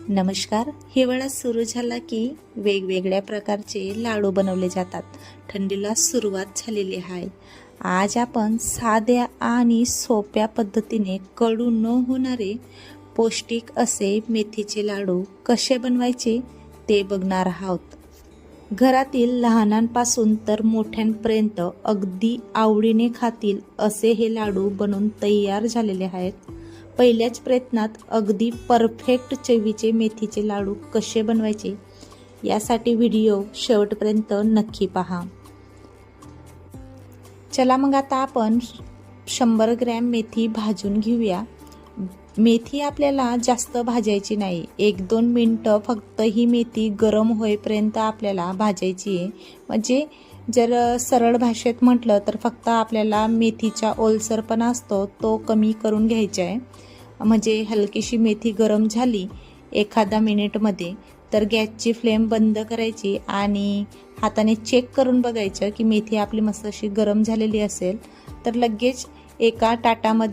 नमस्कार. हिवाळा सुरू झाला की वेगवेगळ्या प्रकारचे लाडू बनवले जातात. थंडीला सुरुवात झालेली आहे. आज आपण साध्या आणि सोप्या पद्धतीने कडू न होणारे पौष्टिक असे मेथीचे लाडू कसे बनवायचे ते बघणार आहोत. घरातील लहानांपासून तर मोठ्यांपर्यंत अगदी आवडीने खातील असे हे लाडू बनून तयार झालेले आहेत. पहिल्याच प्रयत्नात अगदी परफेक्ट चवीचे मेथीचे लाडू कसे बनवायचे यासाठी व्हिडिओ शेवटपर्यंत नक्की पहा. चला मग आता आपण 100 ग्रॅम मेथी भाजून घेऊया. मेथी आपल्याला जास्त भाजायची नाही, 1-2 मिनटं फक्त ही मेथी गरम होईपर्यंत आपल्याला भाजायची आहे. म्हणजे जर सरळ भाषेत म्हटलं तर फक्त आपल्याला मेथीचा ओलसरपणा असतो तो कमी करून घ्यायचा आहे. म्हणजे हलकीशी मेथी गरम झाली एखादा मिनिटमध्ये तर गॅसची फ्लेम बंद करायची आणि हाताने चेक करून बघायचं की मेथी आपली मस्त अशी गरम झालेली असेल तर लगेच एका ताटामध्ये